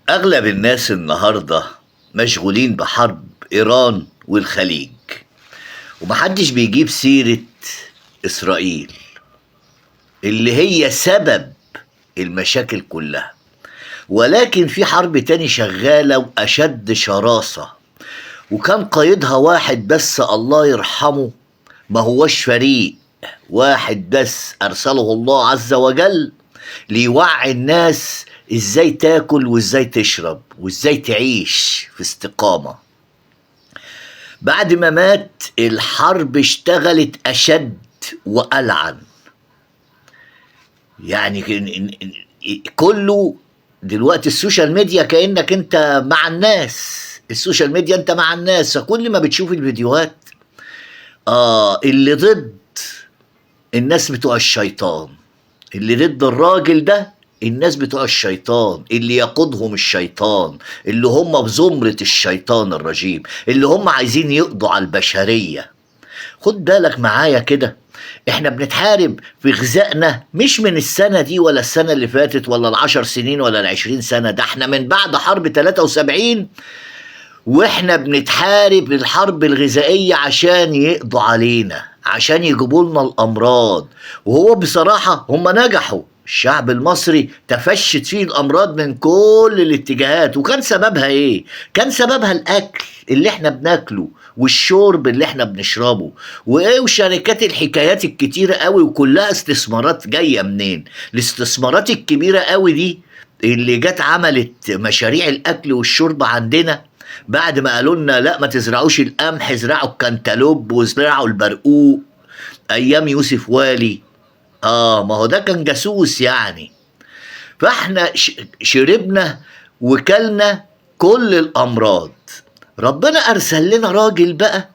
أغلب الناس النهاردة مشغولين بحرب إيران والخليج، ومحدش بيجيب سيرة إسرائيل اللي هي سبب المشاكل كلها. ولكن في حرب تاني شغالة وأشد شراسة، وكان قايدها واحد بس الله يرحمه، ما هوش فريق واحد بس أرسله الله عز وجل ليوعي الناس ازاي تاكل وازاي تشرب وازاي تعيش في استقامة. بعد ما مات الحرب اشتغلت أشد وألعن. يعني كله دلوقتي السوشيال ميديا كأنك انت مع الناس، السوشيال ميديا انت مع الناس، فكل ما بتشوف الفيديوهات اللي ضد الناس بتوع الشيطان، اللي ضد الراجل ده الناس بتوع الشيطان، اللي يقودهم الشيطان، اللي هم بزمرة الشيطان الرجيم، اللي هم عايزين يقضوا على البشرية. خد بالك معايا كده، احنا بنتحارب في غذائنا مش من السنة دي ولا السنة اللي فاتت ولا ال10 سنين ولا ال20 سنة، ده احنا من بعد حرب 73 واحنا بنتحارب الحرب الغذائية عشان يقضوا علينا، عشان يجيبوا لنا الامراض. وهو بصراحة هم نجحوا، الشعب المصري تفشت فيه الامراض من كل الاتجاهات. وكان سببها ايه؟ كان سببها الاكل اللي احنا بناكله والشرب اللي احنا بنشربه، وايه وشركات الحكايات الكتيرة قوي، وكلها استثمارات جاية منين؟ الاستثمارات الكبيرة قوي دي اللي جت عملت مشاريع الاكل والشرب عندنا، بعد ما قالوا لنا لا ما تزرعوش القمح، ازرعوا الكنتالوب وازرعوا البرقوق ايام يوسف والي. ما هو ده كان جاسوس يعني. فاحنا شربنا وكلنا كل الامراض. ربنا ارسل لنا راجل بقى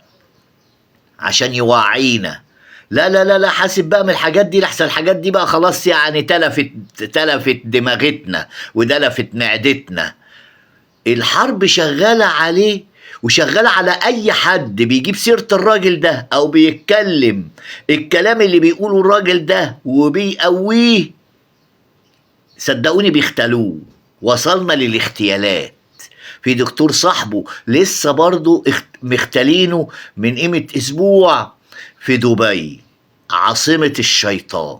عشان يوعينا، لا لا لا لا، حاسب بقى من الحاجات دي لحسن الحاجات دي بقى خلاص يعني تلفت دماغتنا ودلفت معدتنا. الحرب شغالة عليه وشغالة على أي حد بيجيب سيرة الراجل ده أو بيتكلم الكلام اللي بيقوله الراجل ده وبيقويه. صدقوني بيختلوه. وصلنا للاغتيالات. في دكتور صاحبه لسه برضو مختلينه من قيمة أسبوع في دبي، عاصمة الشيطان.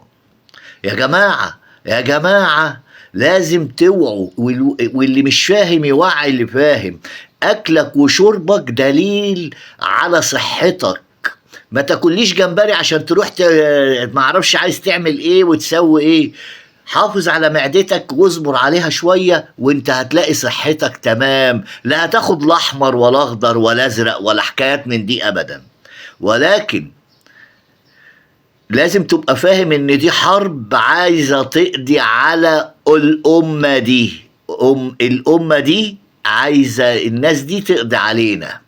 يا جماعة يا جماعة، لازم توعوا، واللي مش فاهم يوعي اللي فاهم. أكلك وشربك دليل على صحتك. ما تاكليش جمبري عشان تروح معرفش عايز تعمل ايه وتسوي ايه. حافظ على معدتك واصبر عليها شوية وانت هتلاقي صحتك تمام، لا هتاخد لا احمر ولا اخضر ولا ازرق ولا حكايات من دي ابدا. ولكن لازم تبقى فاهم ان دي حرب عايزة تقضي على الامة دي. الامة دي عايزة الناس دي تقضي علينا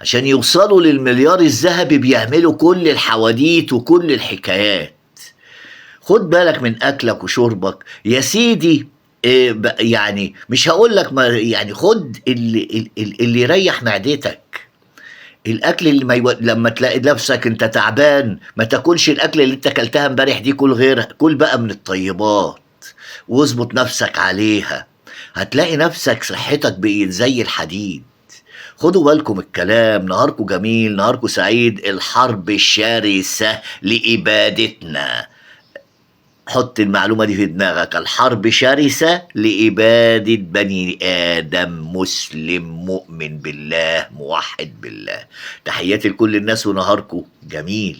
عشان يوصلوا للمليار الذهبي. بيعملوا كل الحواديت وكل الحكايات. خد بالك من اكلك وشربك يا سيدي. يعني مش هقول لك ما يعني خد اللي يريح معدتك. الاكل اللي لما تلاقي نفسك انت تعبان ما تاكلش الاكل اللي انت اكلتها امبارح دي، كل غيرها، كل بقى من الطيبات واظبط نفسك عليها، هتلاقي نفسك صحتك بقت زي الحديد. خدوا بالكم الكلام. نهاركم جميل، نهاركم سعيد. الحرب شرسة لإبادتنا. حط المعلومة دي في دماغك، الحرب شرسة لإبادة بني آدم مسلم مؤمن بالله موحد بالله. تحياتي لكل الناس ونهاركم جميل.